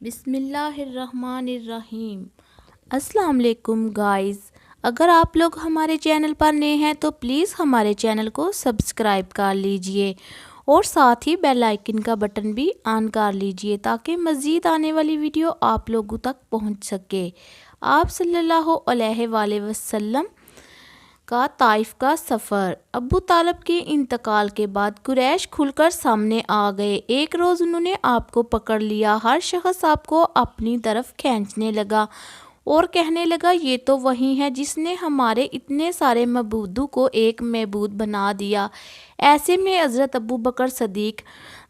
بسم اللہ الرحمن الرحیم۔ السلام علیکم گائز، اگر آپ لوگ ہمارے چینل پر نئے ہیں تو پلیز ہمارے چینل کو سبسکرائب کر لیجئے اور ساتھ ہی بیل آئیکن کا بٹن بھی آن کر لیجئے تاکہ مزید آنے والی ویڈیو آپ لوگوں تک پہنچ سکے۔ آپ صلی اللہ علیہ وآلہ وسلم کا طائف کا سفر۔ ابو طالب کے انتقال کے بعد قریش کھل کر سامنے آ گئے۔ ایک روز انہوں نے آپ کو پکڑ لیا۔ ہر شخص آپ کو اپنی طرف کھینچنے لگا اور کہنے لگا یہ تو وہی ہے جس نے ہمارے اتنے سارے معبودوں کو ایک معبود بنا دیا۔ ایسے میں حضرت ابو بکر صدیق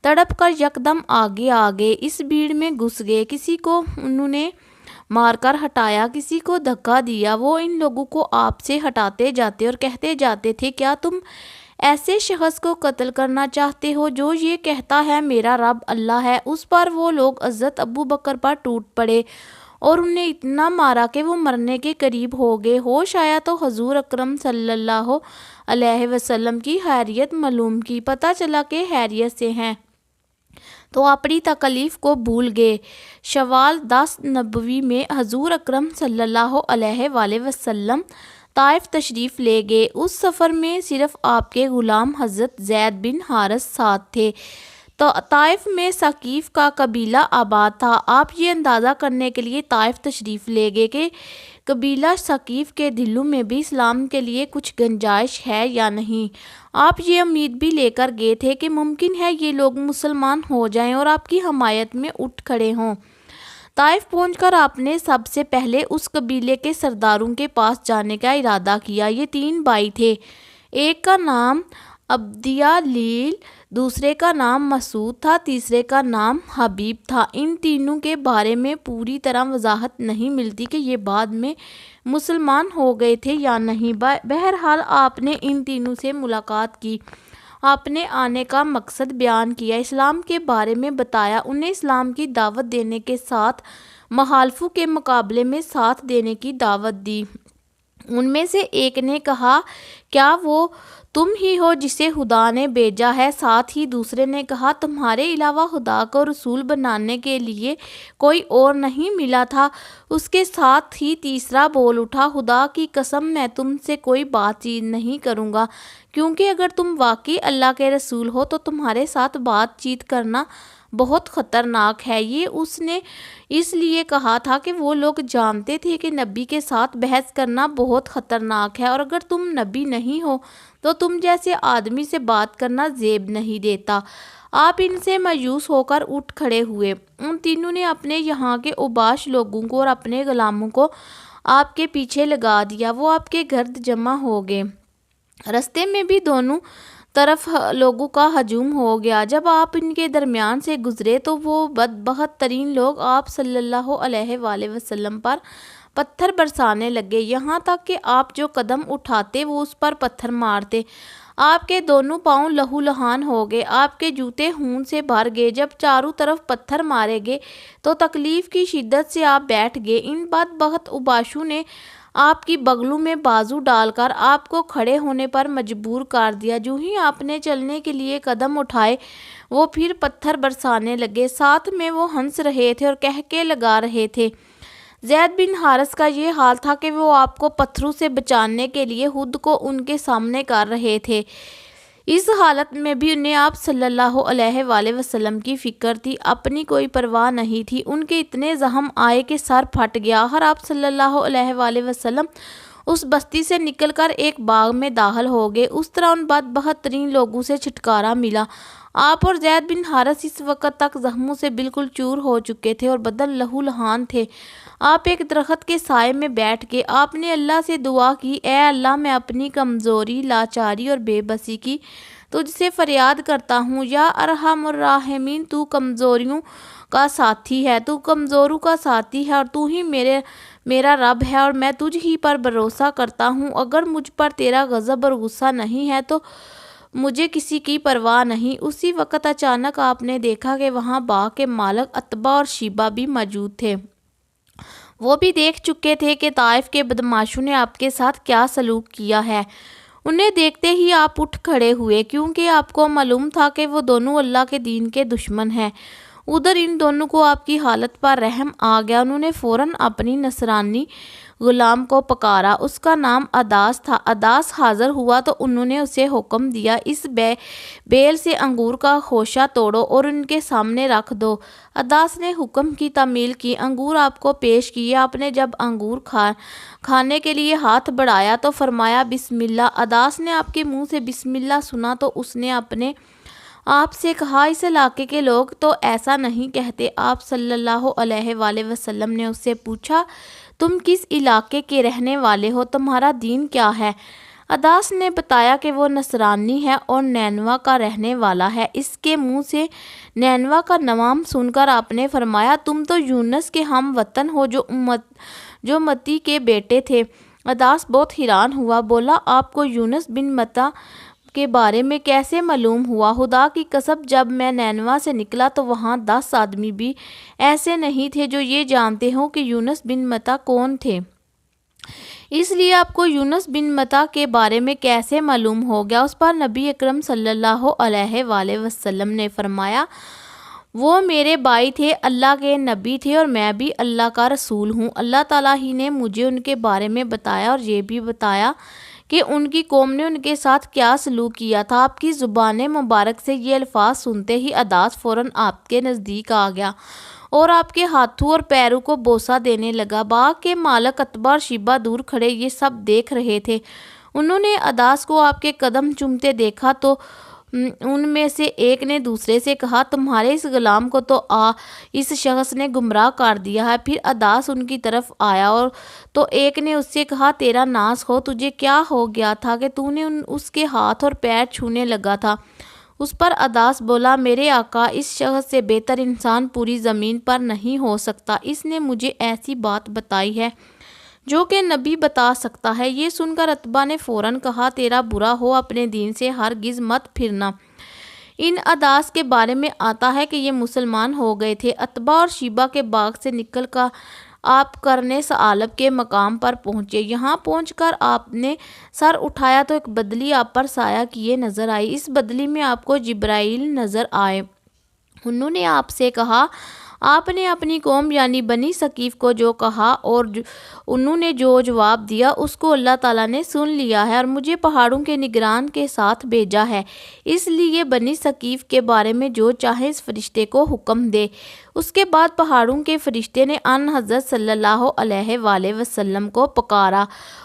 تڑپ کر یکدم آگے آگے اس بھیڑ میں گھس گئے۔ کسی کو انہوں نے مار کر ہٹایا، کسی کو دھکا دیا۔ وہ ان لوگوں کو آپ سے ہٹاتے جاتے اور کہتے جاتے تھے کیا تم ایسے شخص کو قتل کرنا چاہتے ہو جو یہ کہتا ہے میرا رب اللہ ہے؟ اس پر وہ لوگ حضرت ابو بکر پر ٹوٹ پڑے اور انہیں اتنا مارا کہ وہ مرنے کے قریب ہو گئے۔ ہوش آیا تو حضور اکرم صلی اللہ علیہ وسلم کی خیریت معلوم کی۔ پتہ چلا کہ خیریت سے ہیں تو اپنی تکلیف کو بھول گئے۔ شوال 10 نبوی میں حضور اکرم صلی اللہ علیہ وآلہ وسلم طائف تشریف لے گئے۔ اس سفر میں صرف آپ کے غلام حضرت زید بن حارث ساتھ تھے۔ تو طائف میں ثقیف کا قبیلہ آباد تھا۔ آپ یہ اندازہ کرنے کے لیے طائف تشریف لے گئے کہ قبیلہ ثقیف کے دلوں میں بھی اسلام کے لیے کچھ گنجائش ہے یا نہیں۔ آپ یہ امید بھی لے کر گئے تھے کہ ممکن ہے یہ لوگ مسلمان ہو جائیں اور آپ کی حمایت میں اٹھ کھڑے ہوں۔ طائف پہنچ کر آپ نے سب سے پہلے اس قبیلے کے سرداروں کے پاس جانے کا ارادہ کیا۔ یہ 3 بھائی تھے، ایک کا نام عبدیہ لیل، دوسرے کا نام مسعود تھا، تیسرے کا نام حبیب تھا۔ ان تینوں کے بارے میں پوری طرح وضاحت نہیں ملتی کہ یہ بعد میں مسلمان ہو گئے تھے یا نہیں۔ بہرحال آپ نے ان تینوں سے ملاقات کی، آپ نے آنے کا مقصد بیان کیا، اسلام کے بارے میں بتایا، انہیں اسلام کی دعوت دینے کے ساتھ مخالفوں کے مقابلے میں ساتھ دینے کی دعوت دی۔ ان میں سے ایک نے کہا کیا وہ تم ہی ہو جسے خدا نے بھیجا ہے؟ ساتھ ہی دوسرے نے کہا تمہارے علاوہ خدا کو رسول بنانے کے لیے کوئی اور نہیں ملا تھا؟ اس کے ساتھ ہی تیسرا بول اٹھا خدا کی قسم میں تم سے کوئی بات چیت نہیں کروں گا، کیونکہ اگر تم واقعی اللہ کے رسول ہو تو تمہارے ساتھ بات چیت کرنا بہت خطرناک ہے۔ یہ اس نے اس لیے کہا تھا کہ وہ لوگ جانتے تھے کہ نبی کے ساتھ بحث کرنا بہت خطرناک ہے اور اگر تم نبی نہیں ہو تو تم جیسے آدمی سے بات کرنا زیب نہیں دیتا۔ آپ ان سے مایوس ہو کر اٹھ کھڑے ہوئے۔ ان تینوں نے اپنے یہاں کے اوباش لوگوں کو اور اپنے غلاموں کو آپ کے پیچھے لگا دیا۔ وہ آپ کے گرد جمع ہو گئے۔ رستے میں بھی دونوں طرف لوگوں کا ہجوم ہو گیا۔ جب آپ ان کے درمیان سے گزرے تو وہ بدبخت ترین لوگ آپ صلی اللہ علیہ وآلہ وسلم پر پتھر برسانے لگے، یہاں تک کہ آپ جو قدم اٹھاتے وہ اس پر پتھر مارتے۔ آپ کے دونوں پاؤں لہو لہان ہو گئے، آپ کے جوتے خون سے بھر گئے۔ جب چاروں طرف پتھر مارے گئے تو تکلیف کی شدت سے آپ بیٹھ گئے۔ ان بدبخت اوباشوں نے آپ کی بغلوں میں بازو ڈال کر آپ کو کھڑے ہونے پر مجبور کر دیا۔ جو ہی آپ نے چلنے کے لیے قدم اٹھائے وہ پھر پتھر برسانے لگے، ساتھ میں وہ ہنس رہے تھے اور قہقہے لگا رہے تھے۔ زید بن حارث کا یہ حال تھا کہ وہ آپ کو پتھروں سے بچانے کے لیے خود کو ان کے سامنے کر رہے تھے۔ اس حالت میں بھی انہیں آپ صلی اللہ علیہ وآلہ وسلم کی فکر تھی، اپنی کوئی پرواہ نہیں تھی۔ ان کے اتنے زخم آئے کہ سر پھٹ گیا۔ آخر آپ صلی اللہ علیہ وآلہ وسلم اس بستی سے نکل کر ایک باغ میں داخل ہو گئے۔ اس طرح ان بدبخت ترین لوگوں سے چھٹکارا ملا۔ آپ اور زید بن حارث اس وقت تک زخموں سے بالکل چور ہو چکے تھے اور بدن لہو لہان تھے۔ آپ ایک درخت کے سائے میں بیٹھ گئے۔ آپ نے اللہ سے دعا کی، اے اللہ میں اپنی کمزوری، لاچاری اور بے بسی کی تجھ سے فریاد کرتا ہوں۔ یا ارحم الراحمین، تو کمزوریوں کا ساتھی ہے، تو کمزوروں کا ساتھی ہے اور تو ہی میرا رب ہے اور میں تجھ ہی پر بھروسہ کرتا ہوں۔ اگر مجھ پر تیرا غضب اور غصہ نہیں ہے تو مجھے کسی کی پرواہ نہیں۔ اسی وقت اچانک آپ نے دیکھا کہ وہاں باغ کے مالک عتبہ اور شیبہ بھی موجود تھے۔ وہ بھی دیکھ چکے تھے کہ طائف کے بدماشوں نے آپ کے ساتھ کیا سلوک کیا ہے۔ انہیں دیکھتے ہی آپ اٹھ کھڑے ہوئے، کیونکہ آپ کو معلوم تھا کہ وہ دونوں اللہ کے دین کے دشمن ہیں۔ ادھر ان دونوں کو آپ کی حالت پر رحم آ گیا۔ انہوں نے فوراً اپنی نصرانی غلام کو پکارا، اس کا نام اداس تھا۔ اداس حاضر ہوا تو انہوں نے اسے حکم دیا، اس بیل سے انگور کا خوشہ توڑو اور ان کے سامنے رکھ دو۔ اداس نے حکم کی تعمیل کی، انگور آپ کو پیش کیے۔ آپ نے جب انگور کھانے کے لیے ہاتھ بڑھایا تو فرمایا بسم اللہ۔ اداس نے آپ کے منہ سے بسم اللہ سنا تو اس نے اپنے آپ سے کہا، اس علاقے کے لوگ تو ایسا نہیں کہتے۔ آپ صلی اللہ علیہ وآلہ وسلم نے اس سے پوچھا، تم کس علاقے کے رہنے والے ہو، تمہارا دین کیا ہے؟ اداس نے بتایا کہ وہ نصرانی ہے اور نینوا کا رہنے والا ہے۔ اس کے منہ سے نینوا کا نام سن کر آپ نے فرمایا، تم تو یونس کے ہم وطن ہو جو متی کے بیٹے تھے۔ اداس بہت حیران ہوا، بولا آپ کو یونس بن متی کے بارے میں کیسے معلوم ہوا؟ خدا کی قسم جب میں نینوا سے نکلا تو وہاں 10 آدمی بھی ایسے نہیں تھے جو یہ جانتے ہوں کہ یونس بن متی کون تھے، اس لیے آپ کو یونس بن متی کے بارے میں کیسے معلوم ہو گیا؟ اس پر نبی اکرم صلی اللہ علیہ وآلہ وسلم نے فرمایا، وہ میرے بھائی تھے، اللہ کے نبی تھے اور میں بھی اللہ کا رسول ہوں۔ اللہ تعالیٰ ہی نے مجھے ان کے بارے میں بتایا اور یہ بھی بتایا کہ ان کی قوم نے ان کے ساتھ کیا سلوک کیا تھا۔ آپ کی زبان مبارک سے یہ الفاظ سنتے ہی اداس فوراً آپ کے نزدیک آ گیا اور آپ کے ہاتھوں اور پیروں کو بوسہ دینے لگا۔ باغ کے مالک عتبہ اور شیبہ دور کھڑے یہ سب دیکھ رہے تھے۔ انہوں نے اداس کو آپ کے قدم چومتے دیکھا تو ان میں سے ایک نے دوسرے سے کہا، تمہارے اس غلام کو تو اس شخص نے گمراہ کر دیا ہے۔ پھر اداس ان کی طرف آیا اور تو ایک نے اس سے کہا، تیرا ناس ہو، تجھے کیا ہو گیا تھا کہ تو نے اس کے ہاتھ اور پیر چھونے لگا تھا؟ اس پر اداس بولا، میرے آقا، اس شخص سے بہتر انسان پوری زمین پر نہیں ہو سکتا۔ اس نے مجھے ایسی بات بتائی ہے جو کہ نبی بتا سکتا ہے۔ یہ سن کر عتبہ نے فوراً کہا، تیرا برا ہو، اپنے دین سے ہرگز مت پھرنا۔ ان اداس کے بارے میں آتا ہے کہ یہ مسلمان ہو گئے تھے۔ عتبہ اور شیبہ کے باغ سے نکل کر آپ قرن ثعلب کے مقام پر پہنچے۔ یہاں پہنچ کر آپ نے سر اٹھایا تو ایک بدلی آپ پر سایہ کیے نظر آئی۔ اس بدلی میں آپ کو جبرائیل نظر آئے۔ انہوں نے آپ سے کہا، آپ نے اپنی قوم یعنی بنی ثقیف کو جو کہا اور انہوں نے جو جواب دیا اس کو اللہ تعالیٰ نے سن لیا ہے اور مجھے پہاڑوں کے نگران کے ساتھ بھیجا ہے، اس لیے بنی ثقیف کے بارے میں جو چاہے اس فرشتے کو حکم دے۔ اس کے بعد پہاڑوں کے فرشتے نے ان حضرت صلی اللہ علیہ وآلہ وسلم کو پکارا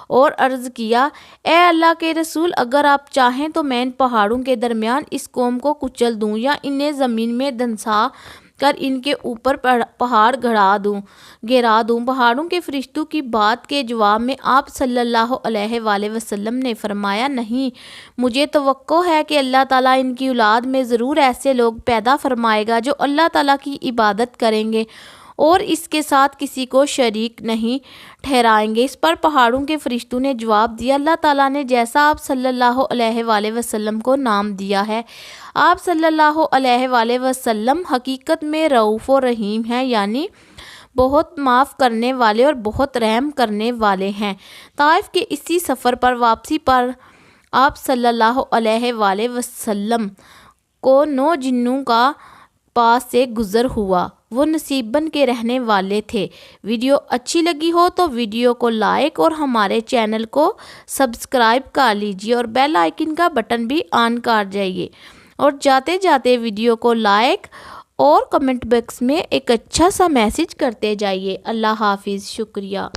اور عرض کیا، اے اللہ کے رسول، اگر آپ چاہیں تو میں ان پہاڑوں کے درمیان اس قوم کو کچل دوں یا انہیں زمین میں دھنسا کر ان کے اوپر پہاڑ گرا دوں۔ پہاڑوں کے فرشتوں کی بات کے جواب میں آپ صلی اللہ علیہ وآلہ وسلم نے فرمایا، نہیں، مجھے توقع ہے کہ اللہ تعالیٰ ان کی اولاد میں ضرور ایسے لوگ پیدا فرمائے گا جو اللہ تعالیٰ کی عبادت کریں گے اور اس کے ساتھ کسی کو شریک نہیں ٹھہرائیں گے۔ اس پر پہاڑوں کے فرشتوں نے جواب دیا، اللہ تعالیٰ نے جیسا آپ صلی اللہ علیہ وآلہ وسلم کو نام دیا ہے، آپ صلی اللہ علیہ وآلہ وسلم حقیقت میں رؤوف و رحیم ہیں، یعنی بہت معاف کرنے والے اور بہت رحم کرنے والے ہیں۔ طائف کے اسی سفر پر واپسی پر آپ صلی اللہ علیہ وآلہ وسلم کو 9 جنوں کا پاس سے گزر ہوا، وہ نصیبن کے رہنے والے تھے۔ ویڈیو اچھی لگی ہو تو ویڈیو کو لائک اور ہمارے چینل کو سبسکرائب کر لیجیے اور بیل آئیکن کا بٹن بھی آن کر جائیے اور جاتے جاتے ویڈیو کو لائک اور کمنٹ باکس میں ایک اچھا سا میسج کرتے جائیے۔ اللہ حافظ، شکریہ۔